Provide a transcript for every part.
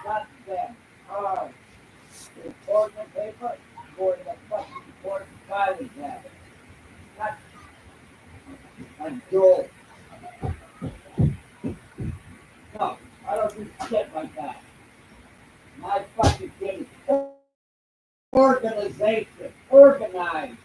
cut them hard. The important paper for the fucking important filing cabinet. Cut and do. No, I don't do shit like that. My fucking thing is organization, organized.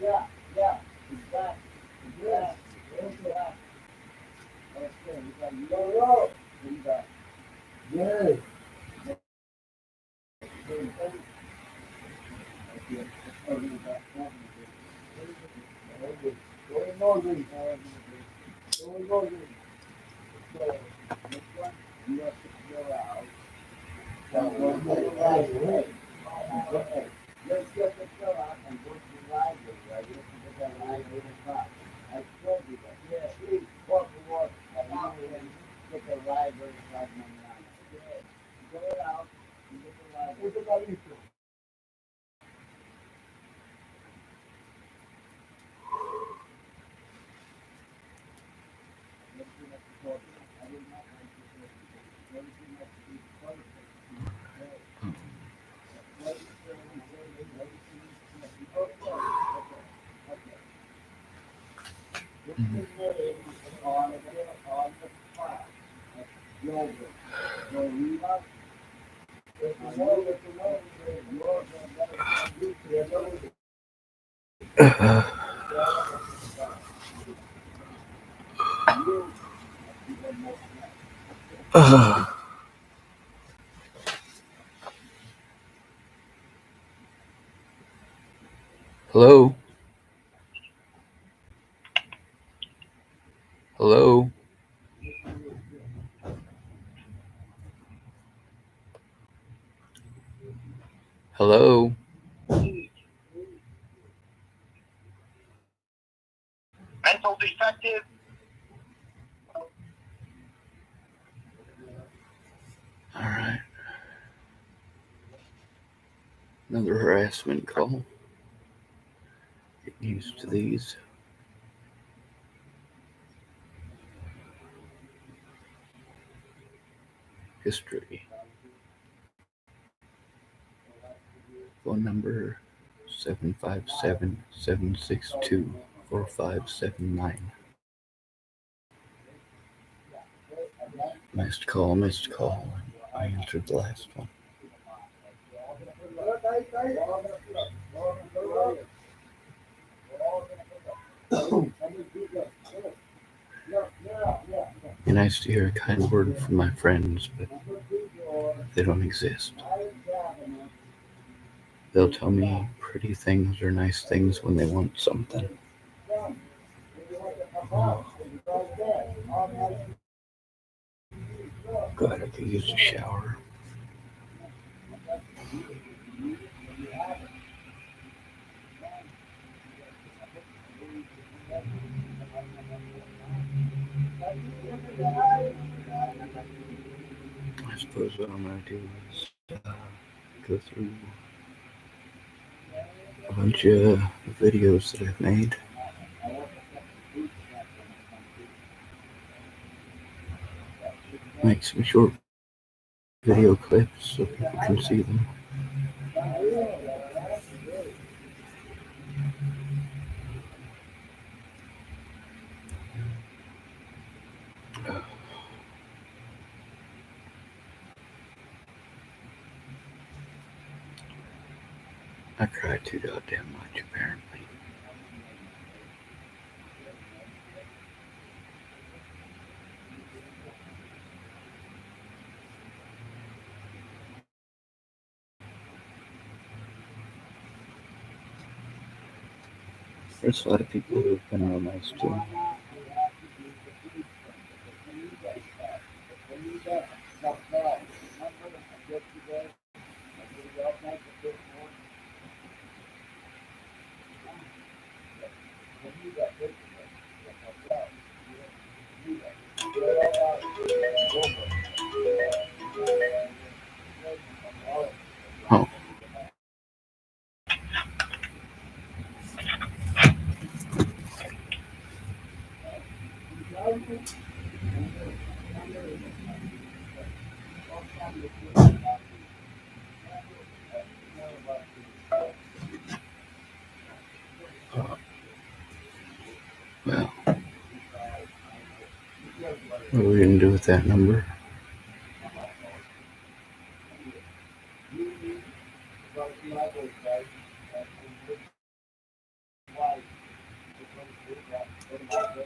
Yeah, yeah, exactly. Yeah, yeah. Okay, we got yo. We got yes. Let's get the show out and go to the library. I used to get that library o'clock. I told you that. Yeah, please walk the walk and now we can get the library o'clock number nine. Yeah. Go out and get the library. What's the library? Hello? Hello? Hello? Mental defective. All right. Another harassment call. Get used to these. History. Phone number 757-762-4579. Missed call. I answered the last one. Be nice to hear a kind word from my friends, but they don't exist. They'll tell me pretty things or nice things when they want something. Oh, God, I could use a shower. I suppose what I'm going to do is go through a bunch of videos that I've made. Make some short video clips so people can see them. I cry too goddamn much, apparently. There's a lot of people who have been real nice to me. Oh, well, what are we going to do with that number?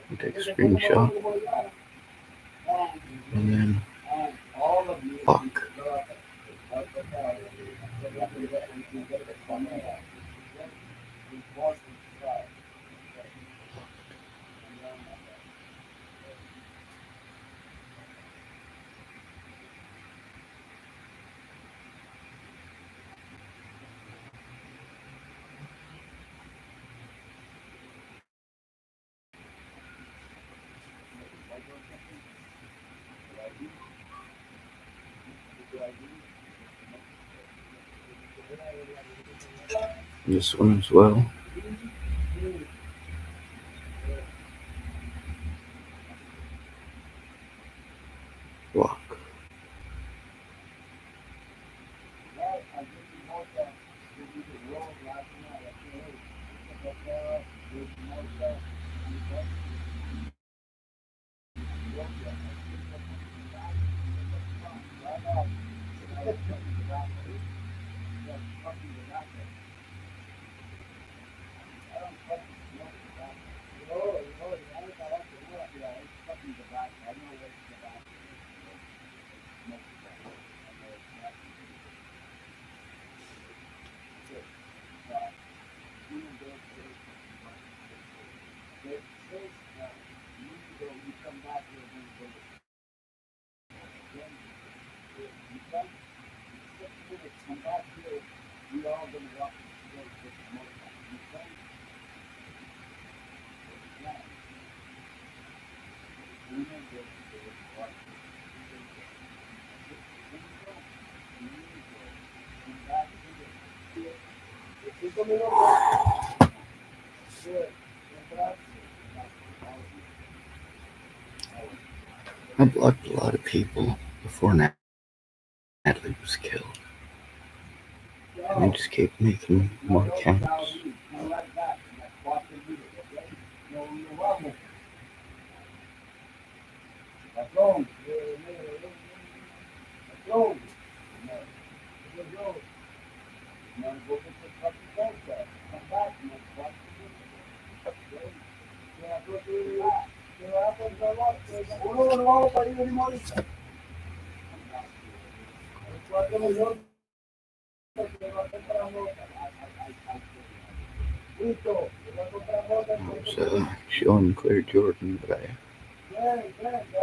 We'll take a screenshot and then lock. This one as well. Lock. I blocked a lot of people before Natalie was killed. And I just kept making more accounts. I was showing Claire Jordan, but I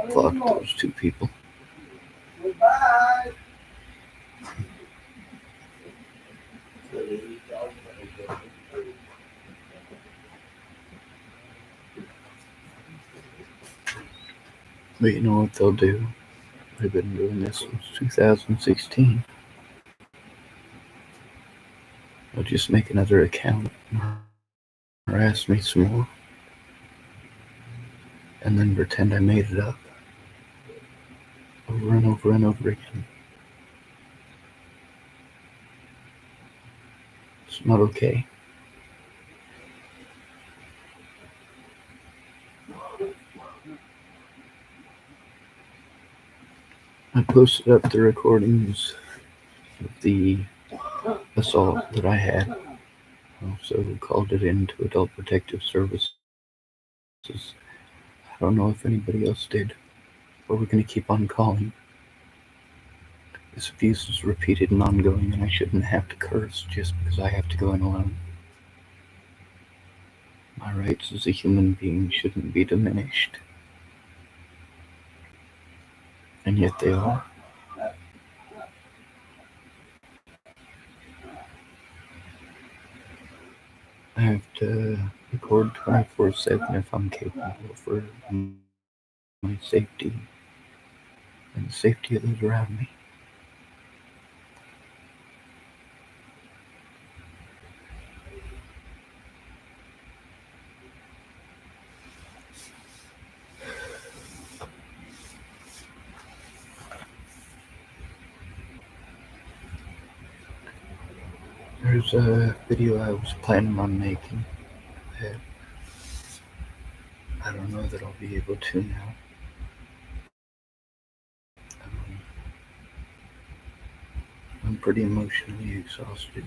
blocked those two people. But you know what they'll do? They've been doing this since 2016. They'll just make another account and harass me some more. And then pretend I made it up. Over and over and over again. It's not okay. I posted up the recordings of the assault that I had. Also called it into Adult Protective Services. I don't know if anybody else did, but we're going to keep on calling. This abuse is repeated and ongoing, and I shouldn't have to curse just because I have to go in alone. My rights as a human being shouldn't be diminished, and yet they are. I have to record 24/7 if I'm capable for my safety and the safety of those around me. There's a video I was planning on making that I don't know that I'll be able to now. I'm pretty emotionally exhausted.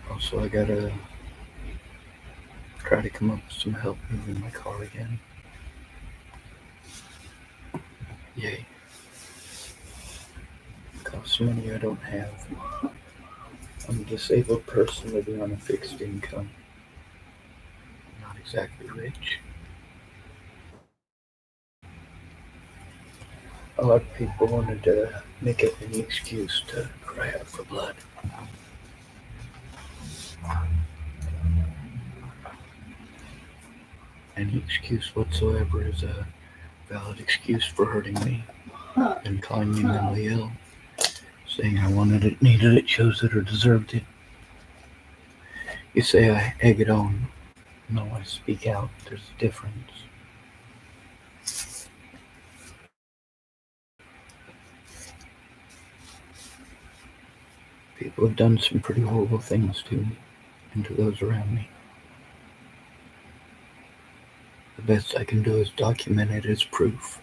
Also, I gotta try to come up with some help moving my car again. Yay. Costs money I don't have. I'm a disabled person living on a fixed income. Not exactly rich. A lot of people wanted to make up any excuse to cry out for blood. Any excuse whatsoever is a valid excuse for hurting me and calling me mentally ill. Saying I wanted it, needed it, chose it, or deserved it. You say I egg it on. No, I speak out. There's a difference. People have done some pretty horrible things to me and to those around me. The best I can do is document it as proof.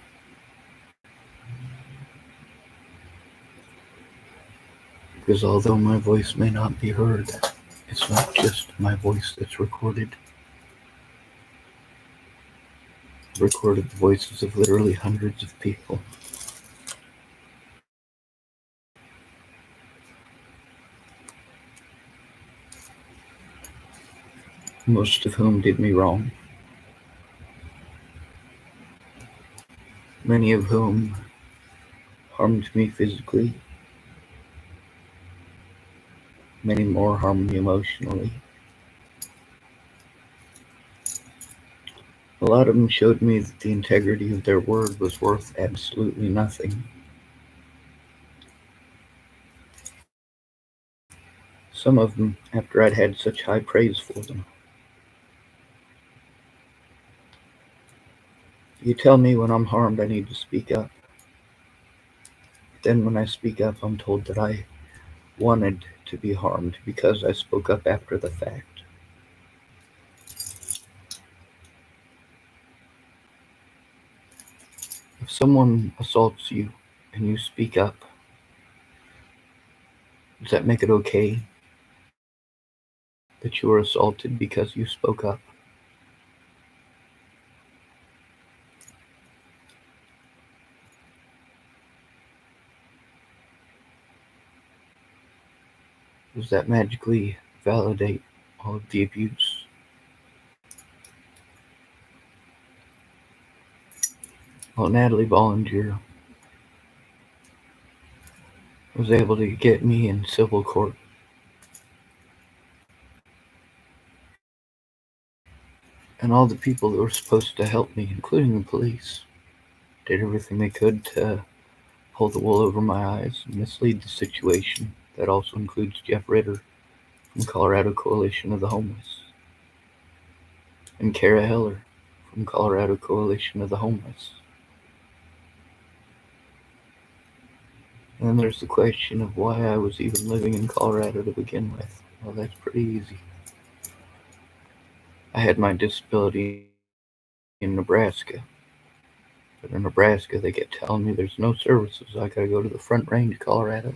Because although my voice may not be heard, it's not just my voice that's recorded. I've recorded the voices of literally hundreds of people. Most of whom did me wrong. Many of whom harmed me physically. Many more harmed me emotionally. A lot of them showed me that the integrity of their word was worth absolutely nothing. Some of them after I'd had such high praise for them. You tell me when I'm harmed I need to speak up. Then when I speak up, I'm told that I wanted to be harmed because I spoke up after the fact. If someone assaults you and you speak up, does that make it okay that you were assaulted because you spoke up? Does that magically validate all of the abuse? Well, Natalie Bollinger was able to get me in civil court. And all the people that were supposed to help me, including the police, did everything they could to pull the wool over my eyes and mislead the situation. That also includes Jeff Ritter from Colorado Coalition of the Homeless and Kara Heller from Colorado Coalition of the Homeless. And then there's the question of why I was even living in Colorado to begin with. Well, that's pretty easy. I had my disability in Nebraska. But in Nebraska, they kept telling me there's no services. I gotta go to the Front Range, Colorado.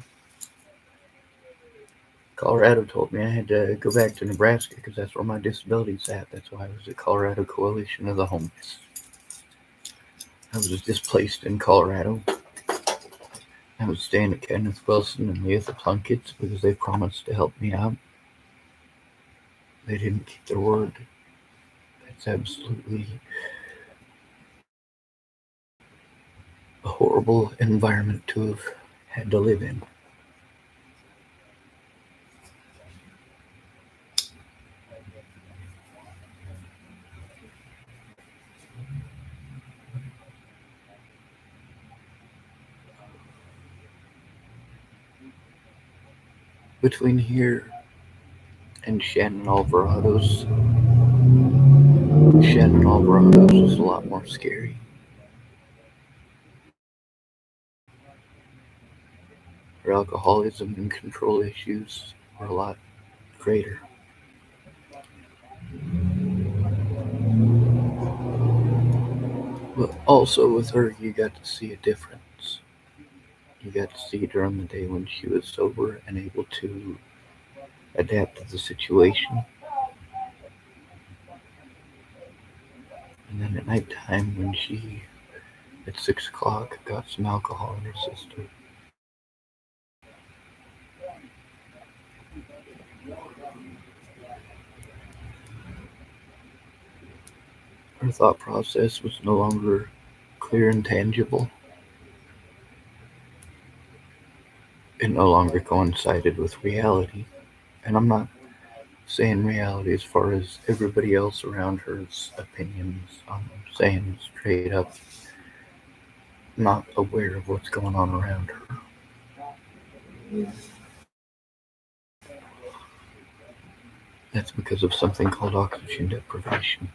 Colorado told me I had to go back to Nebraska because that's where my disability's at. That's why I was at Colorado Coalition of the Homeless. I was displaced in Colorado. I was staying at Kenneth Wilson and Leatha Plunkett's because they promised to help me out. They didn't keep their word. That's absolutely a horrible environment to have had to live in. Between here and Shannon Alvarado's was a lot more scary. Her alcoholism and control issues were a lot greater. But also with her, you got to see a difference. You got to see during the day when she was sober and able to adapt to the situation. And then at nighttime, when she, at 6 o'clock, got some alcohol in her system. Her thought process was no longer clear and tangible. It no longer coincided with reality. And I'm not saying reality as far as everybody else around her's opinions. I'm saying straight up, not aware of what's going on around her. That's because of something called oxygen deprivation.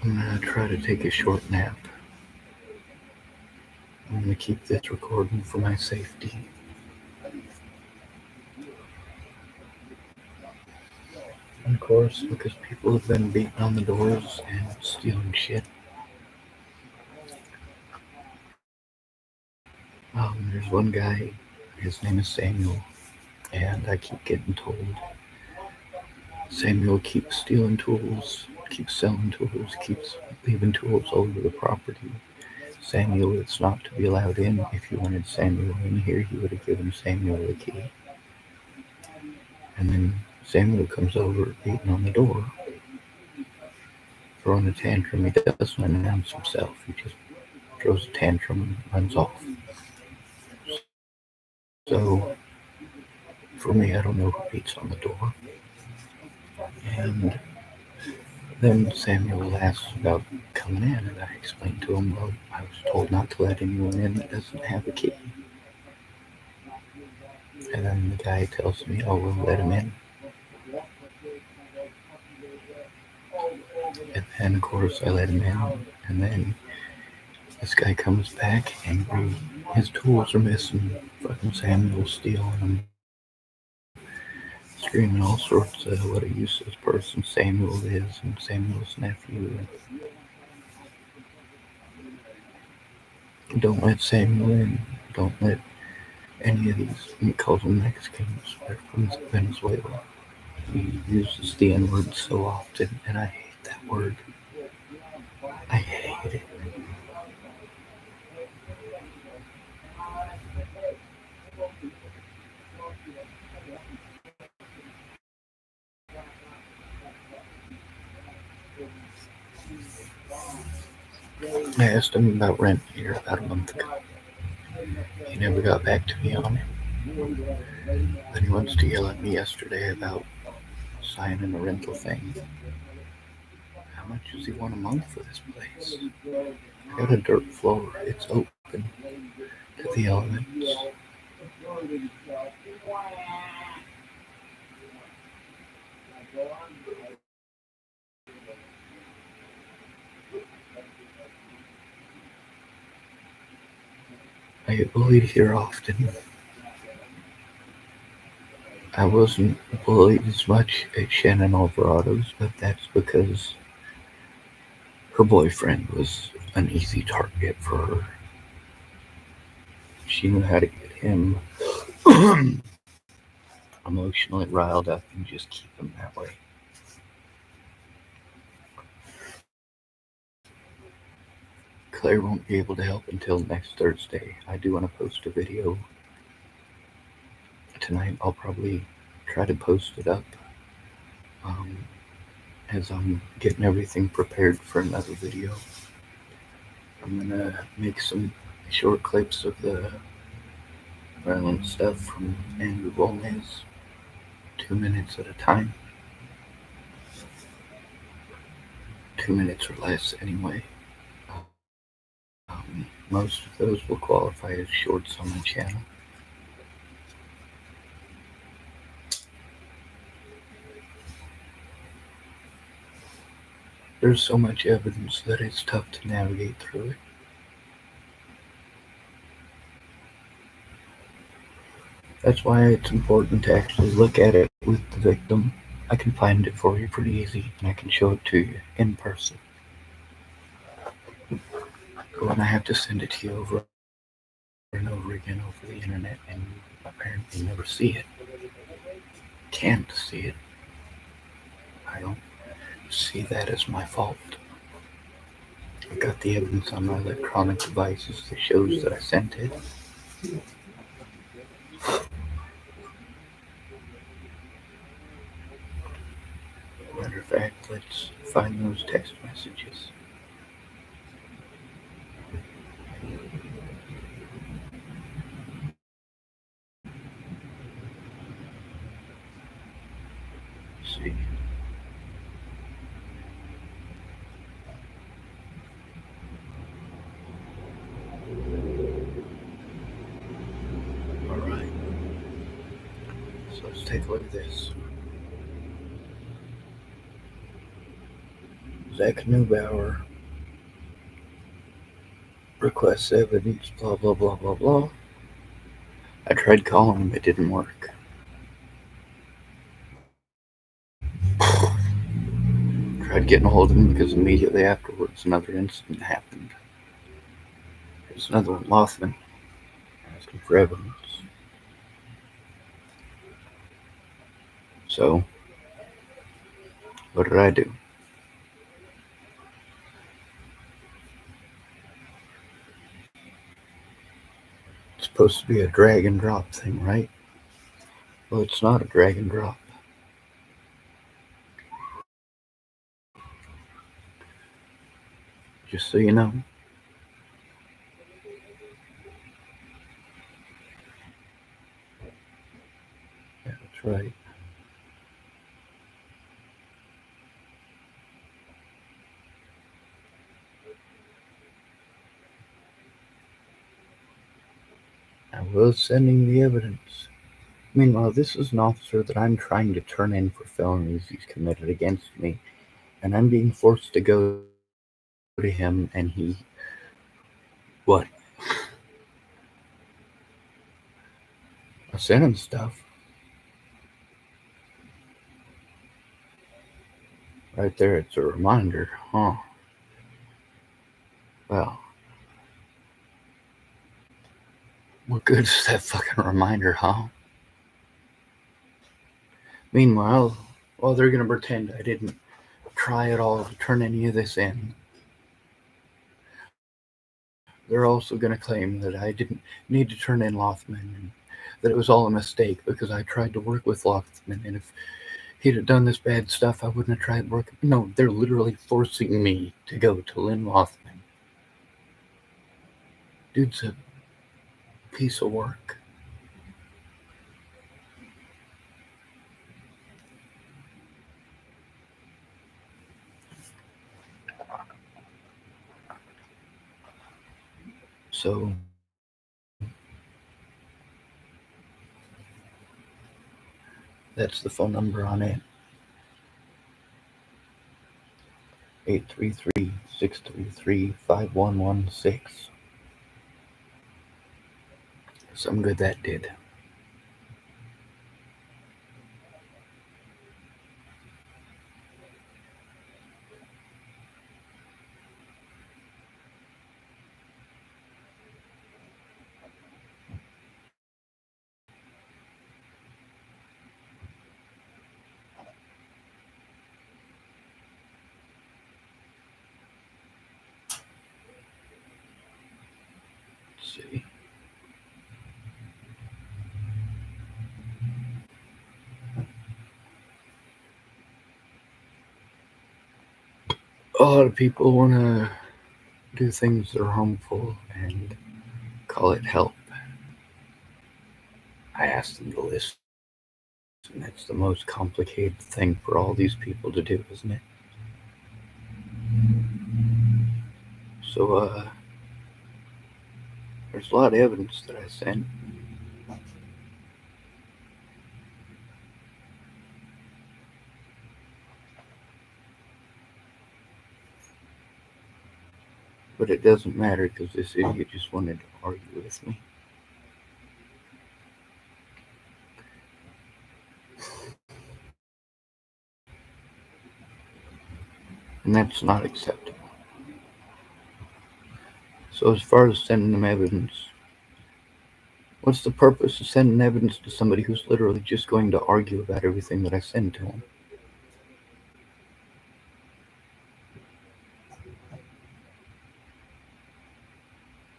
I'm gonna try to take a short nap. I'm gonna keep this recording for my safety. And of course, because people have been beating on the doors and stealing shit. There's one guy, his name is Samuel, and I keep getting told Samuel keeps stealing tools, keeps selling tools, keeps leaving tools all over the property. Samuel is not to be allowed in. If you wanted Samuel in here, he would have given Samuel the key. And then Samuel comes over, beating on the door, throwing a tantrum. He doesn't announce himself. He just throws a tantrum and runs off. So, for me, I don't know who beats on the door. And then Samuel asks about coming in, and I explained to him, well, I was told not to let anyone in that doesn't have a key. And then the guy tells me, oh, we'll let him in. And then, of course, I let him in. And then this guy comes back angry. His tools are missing. Fucking Samuel's stealing them. Screaming all sorts of what a useless person Samuel is and Samuel's nephew. Don't let Samuel in. Don't let any of these, he calls them Mexicans. They're from Venezuela. He uses the N word so often, and I hate that word. I hate it. I asked him about rent here about a month ago. He never got back to me on it. Then he wants to yell at me yesterday about signing a rental thing. How much does he want a month for this place? I got a dirt floor. It's open to the elements. I get bullied here often. I wasn't bullied as much at Shannon Alvarado's, but that's because her boyfriend was an easy target for her. She knew how to get him emotionally riled up and just keep him that way. Claire won't be able to help until next Thursday. I do want to post a video tonight. I'll probably try to post it up um, as I'm getting everything prepared for another video. I'm gonna make some short clips of the violent stuff from Andrew Gomez, 2 minutes at a time. 2 minutes or less, anyway. Most of those will qualify as shorts on my channel. There's so much evidence that it's tough to navigate through it. That's why it's important to actually look at it with the victim. I can find it for you pretty easy, and I can show it to you in person. But when I have to send it to you over and over again over the internet, and you apparently never see it, can't see it, I don't see that as my fault. I've got the evidence on my electronic devices that shows that I sent it. Matter of fact, let's find those text messages. See. Alright. So let's take a look at this. Zach Neubauer requests evidence, blah blah blah blah blah. I tried calling him, it didn't work. Tried getting a hold of him because immediately afterwards another incident happened. There's another one, Lothman, asking for evidence. So, what did I do? It's supposed to be a drag and drop thing, right? Well, it's not a drag and drop. Just so you know. Yeah, that's right. I was sending the evidence. Meanwhile, this is an officer that I'm trying to turn in for felonies he's committed against me, and I'm being forced to go to him, and he. What? I sent him stuff. Right there, it's a reminder, huh? Well, what good is that fucking reminder, huh? Meanwhile, well, they're gonna pretend I didn't try at all to turn any of this in. They're also gonna claim that I didn't need to turn in Lothman and that it was all a mistake because I tried to work with Lothman, and if he'd have done this bad stuff, I wouldn't have tried working. No, they're literally forcing me to go to Lynn Lothman. Dude's a piece of work. So that's the phone number on it. 833-633-5116. Some good that did. lot of people want to do things that are harmful and call it help. I ask them to listen. That's the most complicated thing for all these people to do, isn't it? So, there's a lot of evidence that I sent. But it doesn't matter because this idiot just wanted to argue with me. And that's not acceptable. So, as far as sending them evidence, what's the purpose of sending evidence to somebody who's literally just going to argue about everything that I send to them?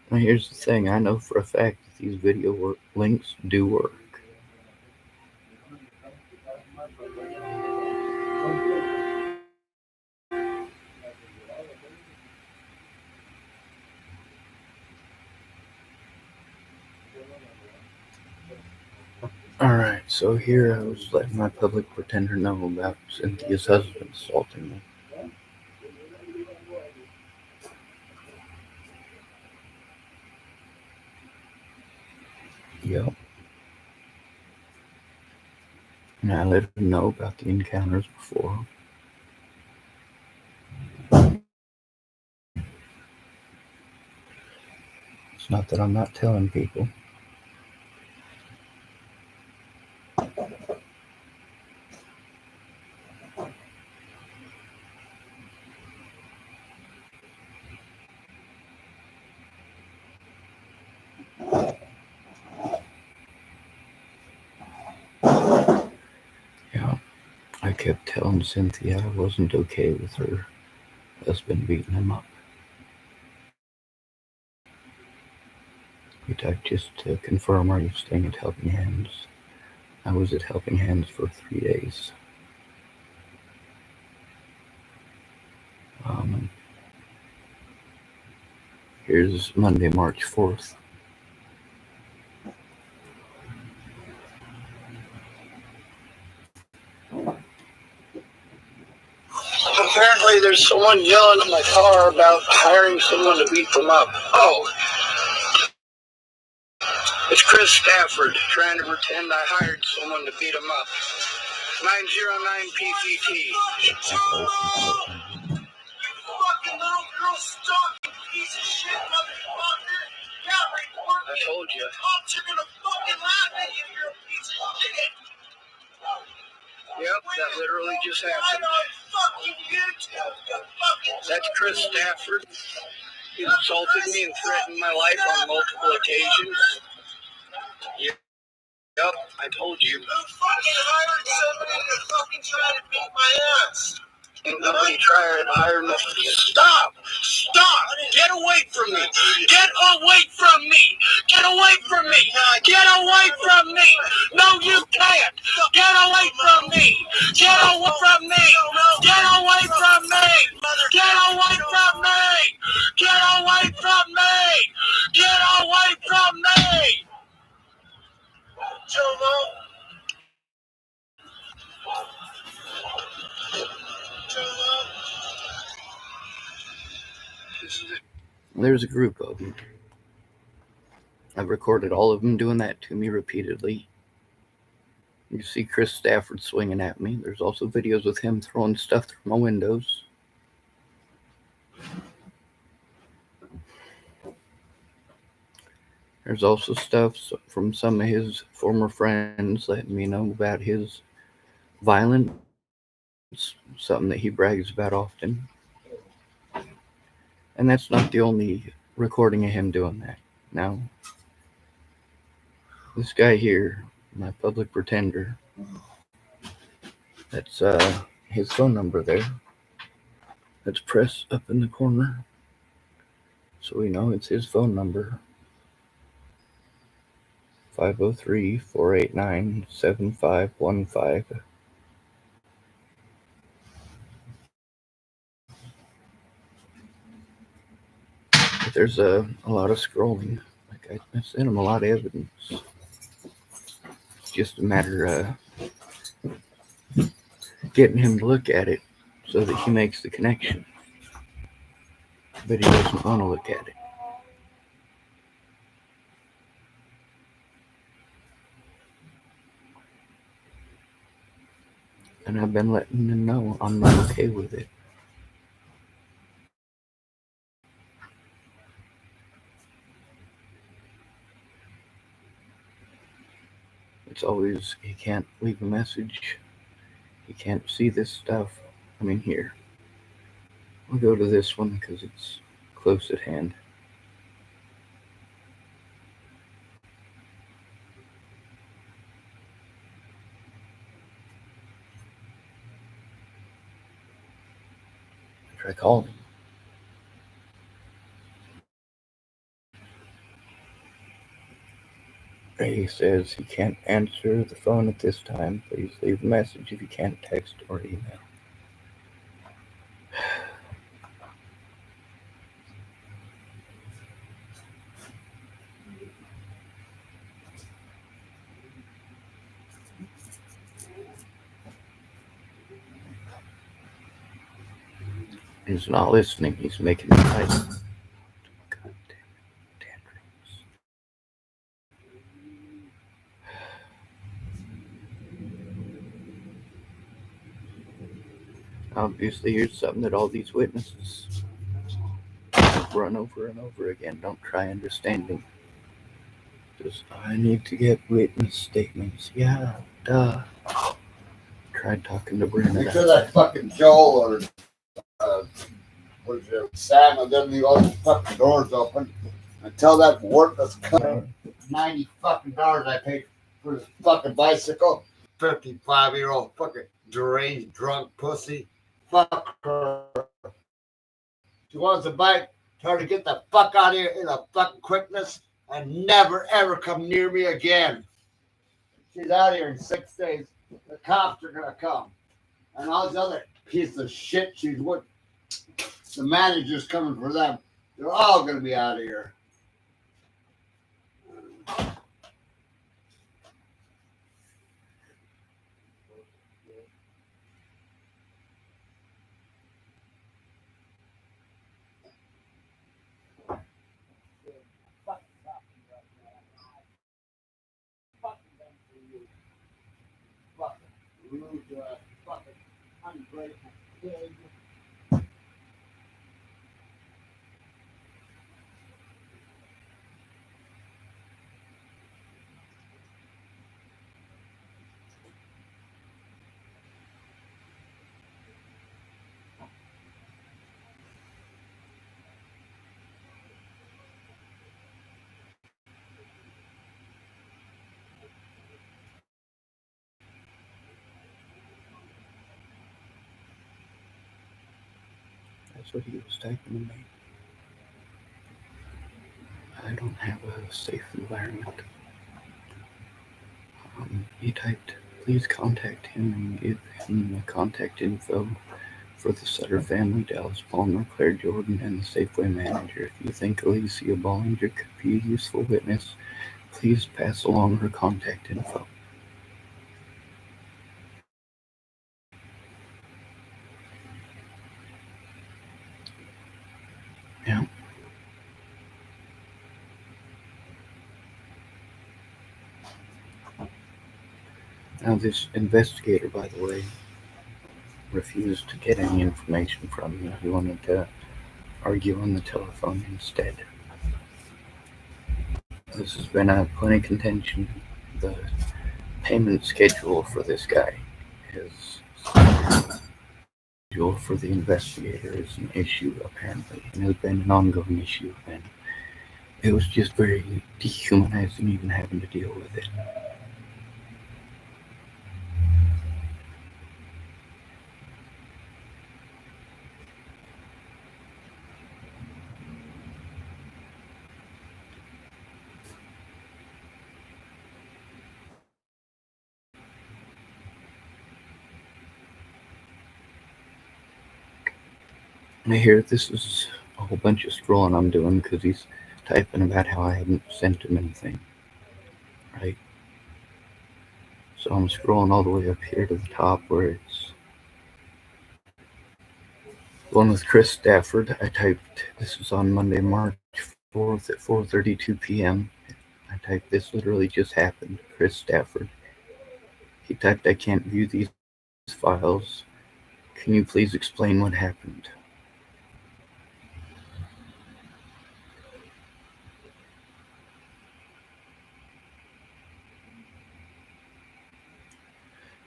Now, here's the thing, I know for a fact that these links do work. Alright, so here I was letting my public pretender know about Cynthia's husband assaulting me. Yep. And I let her know about the encounters before. It's not that I'm not telling people. Yeah, I kept telling Cynthia I wasn't okay with her husband beating him up. We talked just to confirm, are you staying at Helping Hands? I was at Helping Hands for 3 days. Here's Monday, March 4th. Apparently there's someone yelling in my car about hiring someone to beat them up. Oh, it's Chris Stafford trying to pretend I hired someone to beat him up. 909 PPT. Fucking little girl stalking piece of shit, motherfucker. Yeah, report me. I told you. Cops are gonna fucking laugh at you. You're a piece of shit. Yep, that literally just happened. That's Chris Stafford. He insulted me and threatened my life on multiple occasions. Yep, I told you. Who fucking hired somebody to fucking try to beat my ass? Ain't nobody tried to hire me. Stop! Stop! Get away from me! Get away from me! Get away from me! Get away from me! No, you can't! Get away from me! Get away from me! Get away from me! Get away from me! Get away from me! Get away from me! There's a group of them. I've recorded all of them doing that to me repeatedly. You see Chris Stafford swinging at me. There's also videos with him throwing stuff through my windows. There's also stuff from some of his former friends letting me know about his violence, something that he brags about often. And that's not the only recording of him doing that. Now, this guy here, my public pretender, that's his phone number there. That's pressed up in the corner. So we know it's his phone number. 503-489-7515. there's a lot of scrolling. Like I sent him a lot of evidence. It's just a matter of getting him to look at it so that he makes the connection. But he doesn't want to look at it. And I've been letting him know I'm not okay with it. It's always, he can't leave a message. He can't see this stuff. I mean, here. We'll go to this one because it's close at hand. I try calling him. He says he can't answer the phone at this time. Please leave a message if you can't text or email. He's not listening. He's making me fight. God damn it. Tantrums. Obviously, here's something that all these witnesses run over and over again. Don't try understanding. Just, I need to get witness statements. Yeah, duh. Tried talking to Brenda. Make sure that fucking Joel or what is it, Sam, and then leave all the fucking doors open and tell that worthless cunt $90 fucking I paid for this fucking bicycle. 55-year-old fucking deranged drunk pussy. Fuck her. She wants a bike. Tell her to get the fuck out of here in a fucking quickness and never ever come near me again. She's out of here in 6 days. The cops are gonna come. And all these other pieces of shit she's with, the manager's coming for them. They're all gonna be out of here. Fucking ungrateful pig. That's what he was typing to me. I don't have a safe environment. He typed, please contact him and give him the contact info for the Sutter family, Dallas Palmer, Claire Jordan, and the Safeway manager. If you think Alicia Bollinger could be a useful witness, please pass along her contact info. Yeah. Now, this investigator, by the way, refused to get any information from me. He wanted to argue on the telephone instead. This has been a plenty contention. The payment schedule for this guy is schedule for the investigator is an issue apparently, and has been an ongoing issue, and it was just very dehumanizing even having to deal with it. I hear this is a whole bunch of scrolling I'm doing because he's typing about how I hadn't sent him anything, right? So I'm scrolling all the way up here to the top where it's one with Chris Stafford. I typed, this was on Monday, March 4th at 4:32 p.m. I typed, this literally just happened. Chris Stafford. He typed, I can't view these files. Can you please explain what happened?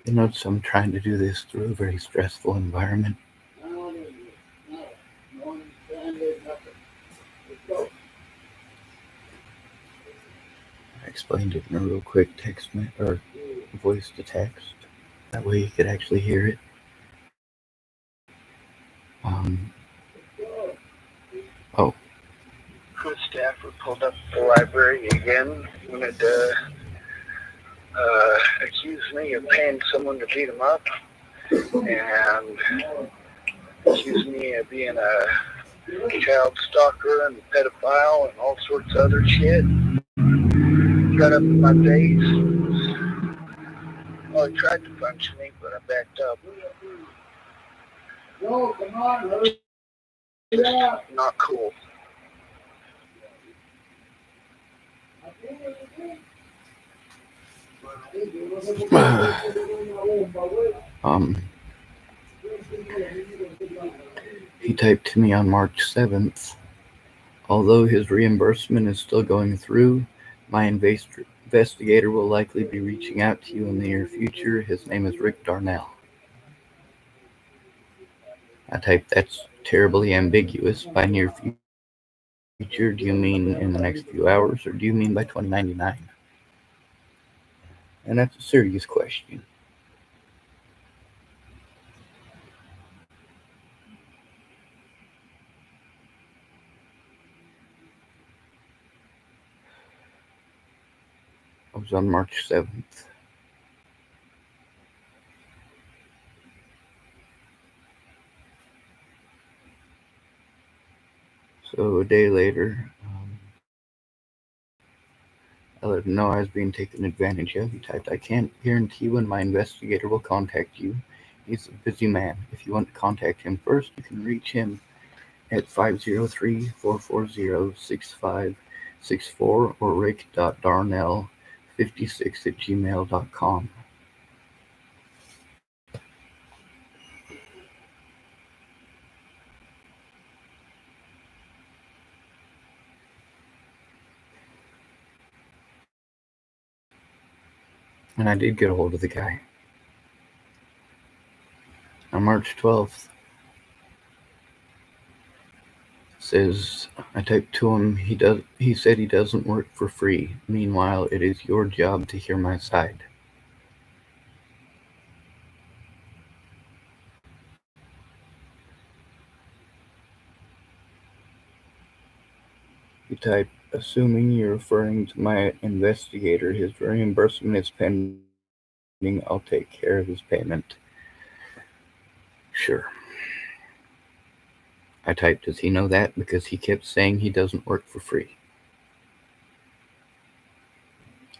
You notice I'm trying to do this through a very stressful environment. No, no, no understanding, nothing. Let's go. I explained it in a real quick text or voice to text. That way you could actually hear it. Um, oh, Chris Stafford pulled up at the library again. Wanted to accuse me of paying someone to beat him up, and accuse me of being a child stalker and pedophile and all sorts of other shit. Got up in my face. Well, he tried to punch me, but I backed up. Yo, come on, hurry up. Not cool. um, he typed to me on March 7th. Although his reimbursement is still going through, my investigator will likely be reaching out to you in the near future. His name is Rick Darnell. I typed, that's terribly ambiguous. By near future, do you mean in the next few hours, or do you mean by 2099? And that's a serious question. It was on March 7th. So a day later, I let him know I was being taken advantage of. He typed, I can't guarantee when my investigator will contact you. He's a busy man. If you want to contact him first, you can reach him at 503-440-6564 or rick.darnell56@gmail.com. And I did get a hold of the guy. On March 12th, says, I typed to him, he said he doesn't work for free. Meanwhile, it is your job to hear my side. He typed, assuming you're referring to my investigator, his reimbursement is pending. I'll take care of his payment. Sure. I typed, does he know that? Because he kept saying he doesn't work for free.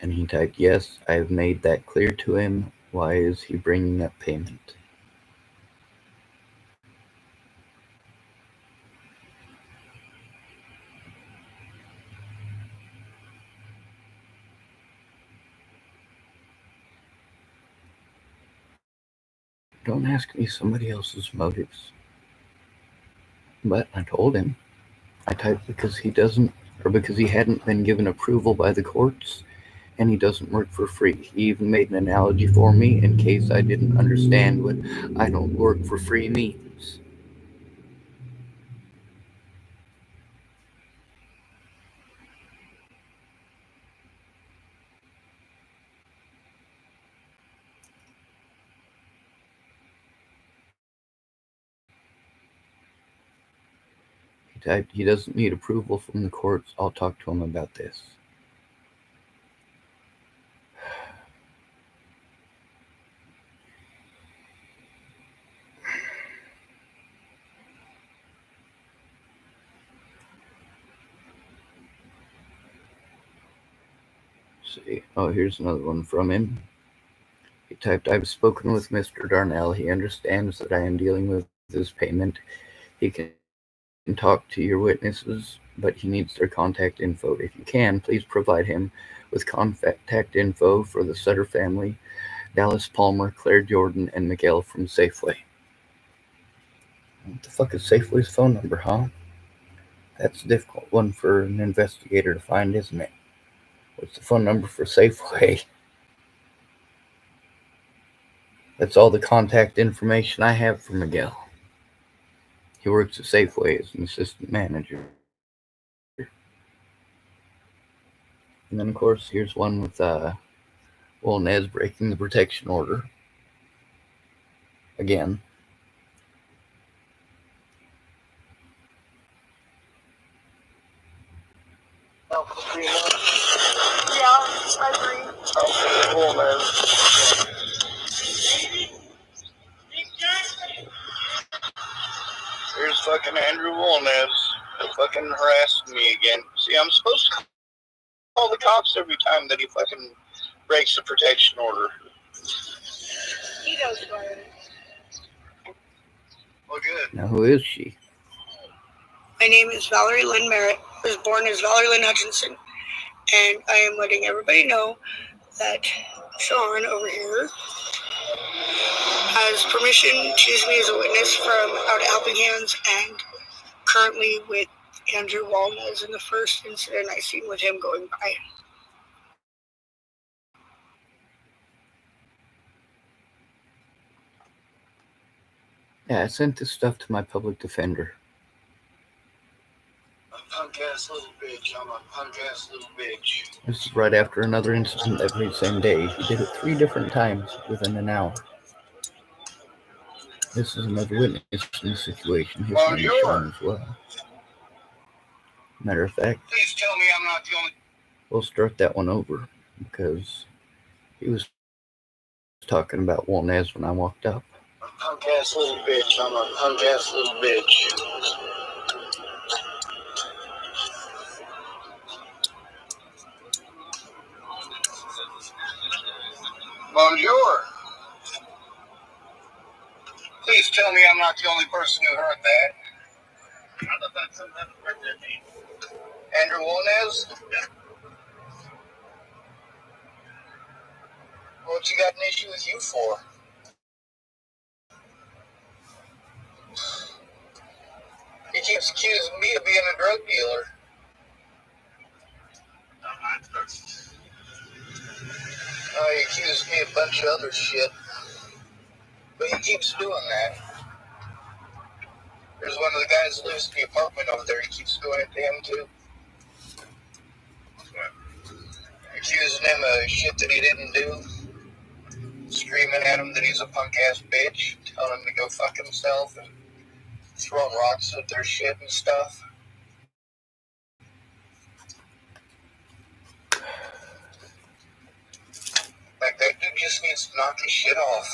And he typed, yes, I have made that clear to him. Why is he bringing up payment? Don't ask me somebody else's motives. But I told him. I typed because because he hadn't been given approval by the courts, and he doesn't work for free. He even made an analogy for me in case I didn't understand what I don't work for free means. He typed, he doesn't need approval from the courts. I'll talk to him about this. See. Oh, here's another one from him. He typed, I've spoken with Mr. Darnell. He understands that I am dealing with his payment. He can talk to your witnesses, but he needs their contact info. If you can, please provide him with contact info for the Sutter family, Dallas Palmer, Claire Jordan, and Miguel from Safeway. What the fuck is Safeway's phone number, huh? That's a difficult one for an investigator to find, isn't it? What's the phone number for Safeway? That's all the contact information I have for Miguel. He works at Safeway as an assistant manager. And then, of course, here's one with Nez breaking the protection order. Again. Yeah, I agree. Okay, cool, man. Here's fucking Andrew Wolnez fucking harassing me again. See, I'm supposed to call the cops every time that he fucking breaks the protection order. He does fire. Well, good. Now, who is she? My name is Valerie Lynn Merritt. I was born as Valerie Lynn Hutchinson. And I am letting everybody know that Sean over here has permission to use me as a witness from out at Helping Hands and currently with Andrew Wolnez in the first incident I seen with him going by. Yeah, I sent this stuff to my public defender. Punk-ass little bitch. I'm a punk-ass little bitch. This is right after another incident that very same day. He did it 3 different times within an hour. This is another witness in the situation. His name is Sean as well. Matter of fact, please tell me I'm not the only. We'll start that one over because he was talking about Wolnez when I walked up. A punk-ass little bitch. I'm a punk-ass little bitch. Bonjour. Please tell me I'm not the only person who heard that. I thought that's some type of birthday name. Andrew Wolnez? Yeah. What's he got an issue with you for? He keeps accusing me of being a drug dealer. He accused me of a bunch of other shit. But he keeps doing that. There's one of the guys who lives in the apartment over there. He keeps doing it to him, too. Accusing him of shit that he didn't do. Screaming at him that he's a punk-ass bitch. Telling him to go fuck himself. And throwing rocks at their shit and stuff. Like, that dude just needs to knock his shit off.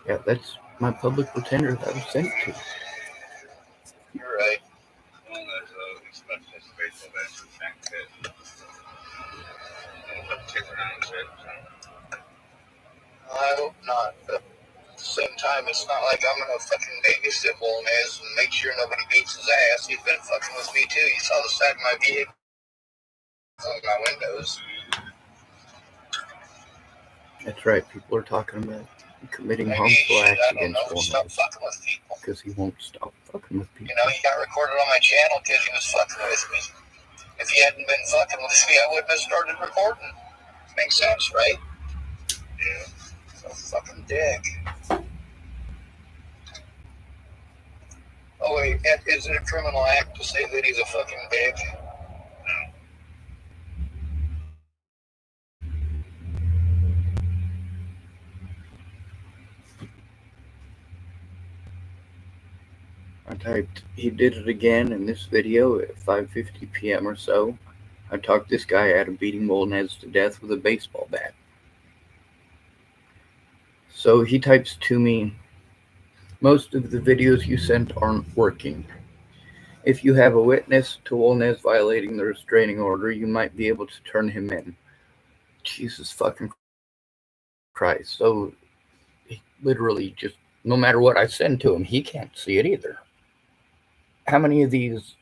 Yeah, that's my public pretender that I was sent to. You're right. I hope not, but at the same time, it's not like I'm gonna fucking babysit Wolnez and make sure nobody beats his ass. He's been fucking with me too. You saw the side of my vehicle on my windows. That's right, people are talking about committing harmful acts against Wolnez because he won't stop fucking with people. You know, he got recorded on my channel because he was fucking with me. If he hadn't been fucking with me, I wouldn't have started recording. Makes sense, right? Yeah. So fucking dick. Oh wait, is it a criminal act to say that he's a fucking dick? I typed, he did it again in this video at 5:50 p.m. or so. I talked this guy out of beating Wolnez to death with a baseball bat. So he types to me, most of the videos you sent aren't working. If you have a witness to Wolnez violating the restraining order, you might be able to turn him in. Jesus fucking Christ. So he literally just, no matter what I send to him, he can't see it either. How many of these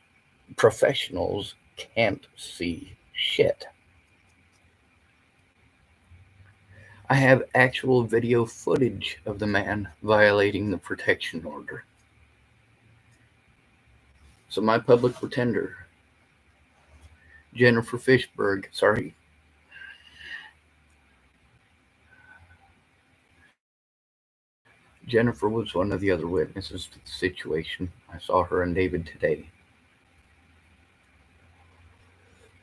professionals can't see shit? I have actual video footage of the man violating the protection order. So my public pretender, Jennifer Fishberg, sorry, Jennifer was one of the other witnesses to the situation. I saw her and David today.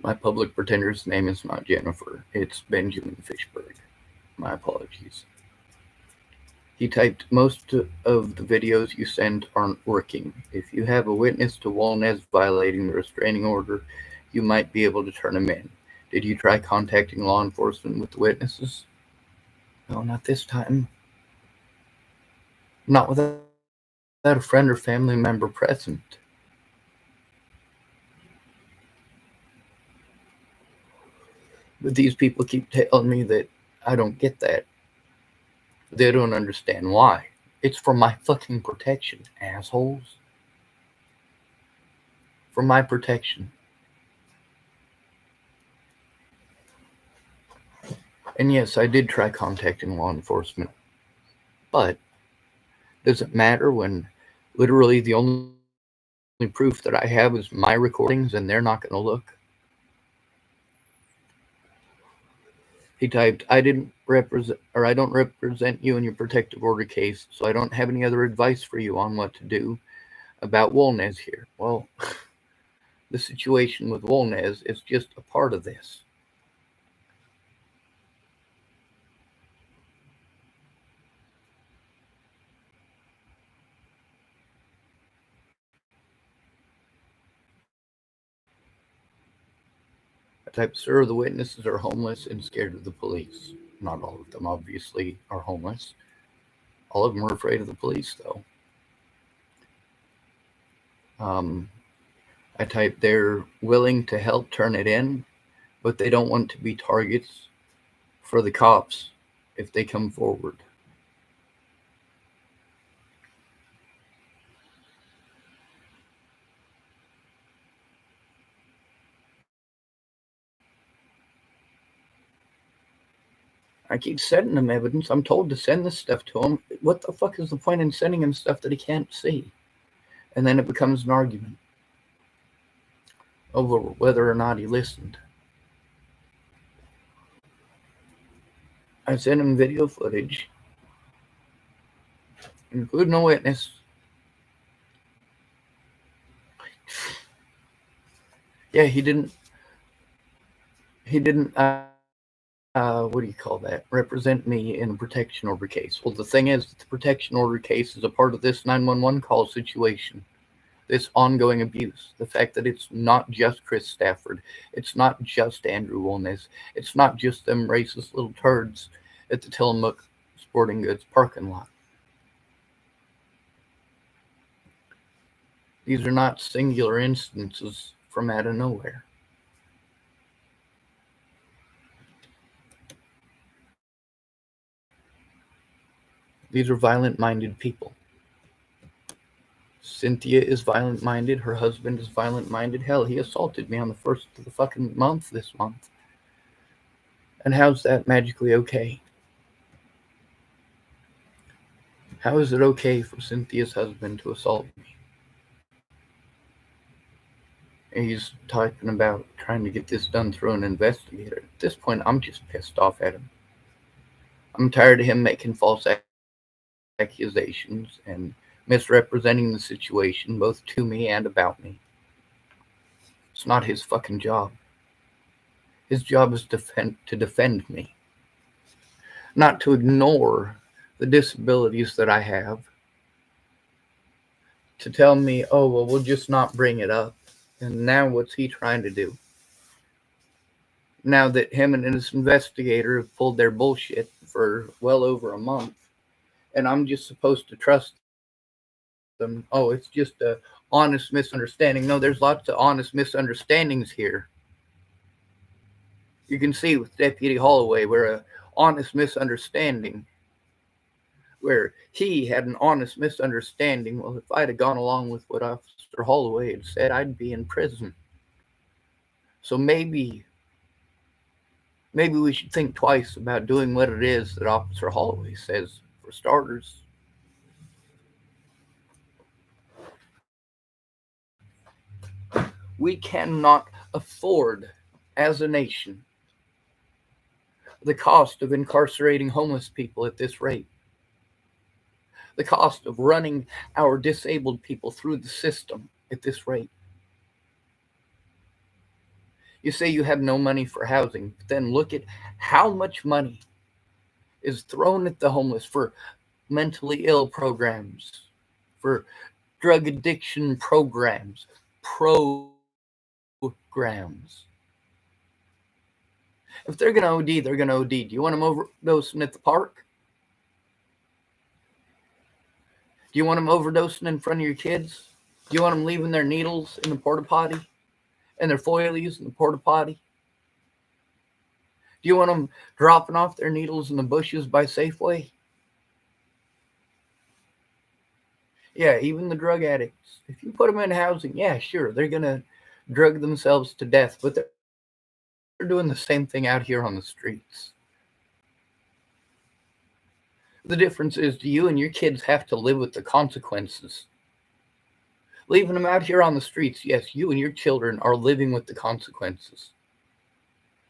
My public pretender's name is not Jennifer, it's Benjamin Fishberg. My apologies. He typed, most of the videos you send aren't working. If you have a witness to Walnez violating the restraining order, you might be able to turn him in. Did you try contacting law enforcement with the witnesses? No, not this time. Not without a friend or family member present. But these people keep telling me that I don't get that. They don't understand why. It's for my fucking protection, assholes. For my protection. And yes, I did try contacting law enforcement. But does it matter when literally the only proof that I have is my recordings and they're not going to look? He typed, I don't represent you in your protective order case, so I don't have any other advice for you on what to do about Wolnez here. Well, the situation with Wolnez is just a part of this. I typed, sir, the witnesses are homeless and scared of the police. Not all of them, obviously, are homeless. All of them are afraid of the police, though. I typed, they're willing to help turn it in, but they don't want to be targets for the cops if they come forward. I keep sending them evidence. I'm told to send this stuff to him. What the fuck is the point in sending him stuff that he can't see? And then it becomes an argument over whether or not he listened. I sent him video footage, including a witness. Yeah, he didn't, what do you call that? Represent me in a protection order case. Well, the thing is, the protection order case is a part of this 911 call situation. This ongoing abuse, the fact that it's not just Chris Stafford, it's not just Andrew Wolnez, it's not just them racist little turds at the Tillamook Sporting Goods parking lot. These are not singular instances from out of nowhere. These are violent-minded people. Cynthia is violent-minded. Her husband is violent-minded. Hell, he assaulted me on the 1st of the fucking month this month. And how's that magically okay? How is it okay for Cynthia's husband to assault me? And he's talking about trying to get this done through an investigator. At this point, I'm just pissed off at him. I'm tired of him making false accusations and misrepresenting the situation, both to me and about me. It's not his fucking job. His job is to defend me, not to ignore the disabilities that I have, to tell me, oh, well, we'll just not bring it up. And now what's he trying to do? Now that him and his investigator have pulled their bullshit for well over a month, and I'm just supposed to trust them. Oh, it's just a honest misunderstanding. No, there's lots of honest misunderstandings here. You can see with Deputy Holloway where a honest misunderstanding, where he had an honest misunderstanding. Well, if I'd have gone along with what Officer Holloway had said, I'd be in prison. So maybe we should think twice about doing what it is that Officer Holloway says. For starters, we cannot afford, as a nation, the cost of incarcerating homeless people at this rate, the cost of running our disabled people through the system at this rate. You say you have no money for housing, but then look at how much money is thrown at the homeless for mentally ill programs, for drug addiction programs, programs. If they're going to OD, they're going to OD. Do you want them overdosing at the park? Do you want them overdosing in front of your kids? Do you want them leaving their needles in the porta potty and their foilies in the porta potty? Do you want them dropping off their needles in the bushes by Safeway? Yeah, even the drug addicts. If you put them in housing, yeah, sure, they're going to drug themselves to death, but they're doing the same thing out here on the streets. The difference is, do you and your kids have to live with the consequences? Leaving them out here on the streets, yes, you and your children are living with the consequences.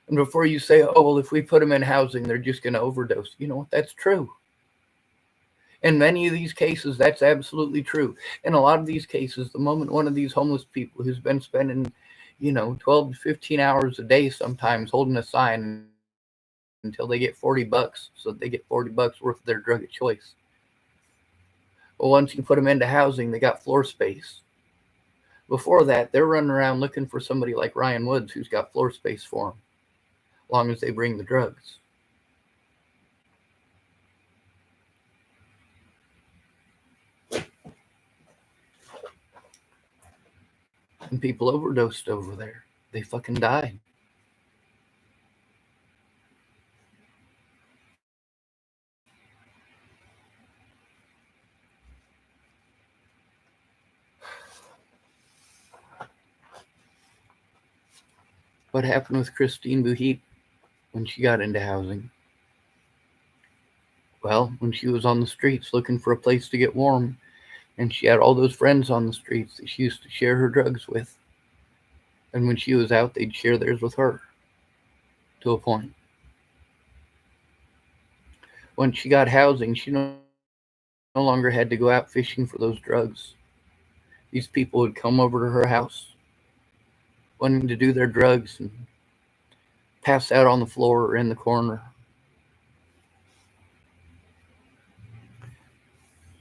And before you say, oh, well, if we put them in housing, they're just going to overdose. You know what? That's true. In many of these cases, that's absolutely true. In a lot of these cases, the moment one of these homeless people who's been spending, 12 to 15 hours a day sometimes holding a sign until they get $40, so they get $40 worth of their drug of choice. Well, once you put them into housing, they got floor space. Before that, they're running around looking for somebody like Ryan Woods who's got floor space for them, as long as they bring the drugs. And people overdosed over there. They fucking died. What happened with Christine Buhit when she got into housing? Well, when she was on the streets looking for a place to get warm, and she had all those friends on the streets that she used to share her drugs with. And when she was out, they'd share theirs with her, to a point. When she got housing, she no longer had to go out fishing for those drugs. These people would come over to her house wanting to do their drugs and pass out on the floor or in the corner.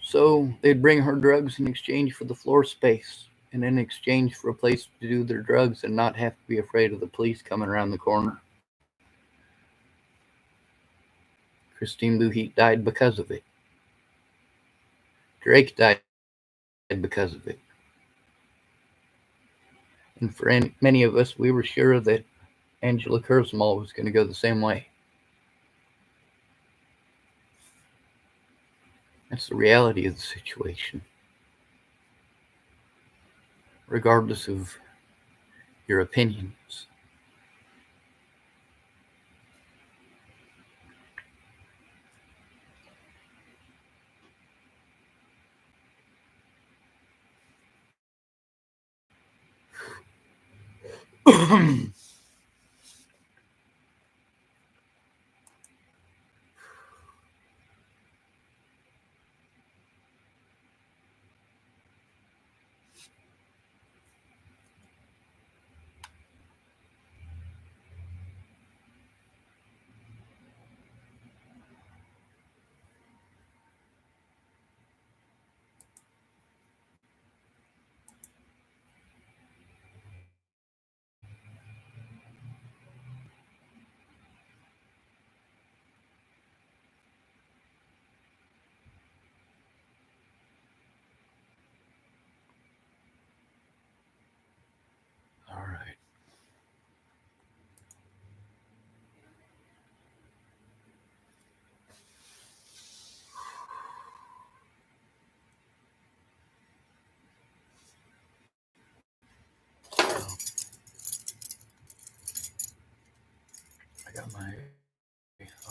So they'd bring her drugs in exchange for the floor space and in exchange for a place to do their drugs and not have to be afraid of the police coming around the corner. Christine Buhit died because of it. Drake died because of it. And for many of us, we were sure that Angela Kurzweil was going to go the same way. That's the reality of the situation. Regardless of your opinions.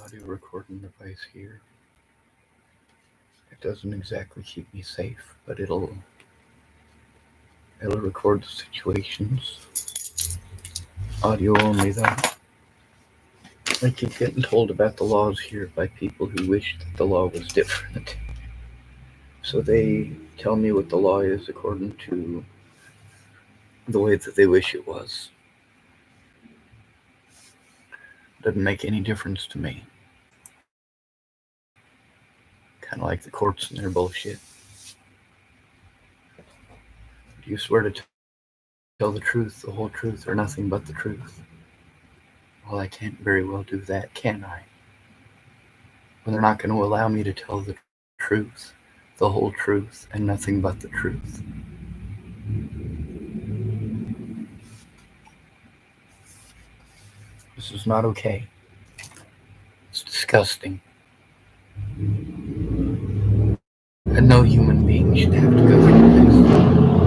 audio recording device here. It doesn't exactly keep me safe, but it'll record the situations. Audio only though. I keep getting told about the laws here by people who wish that the law was different. So they tell me what the law is according to the way that they wish it was. Doesn't make any difference to me. Kind of like the courts and their bullshit. Do you swear to tell the truth, the whole truth, or nothing but the truth? Well, I can't very well do that, can I? When they're not going to allow me to tell the truth, the whole truth, and nothing but the truth. This is not okay. It's disgusting. And no human being should have to go through this.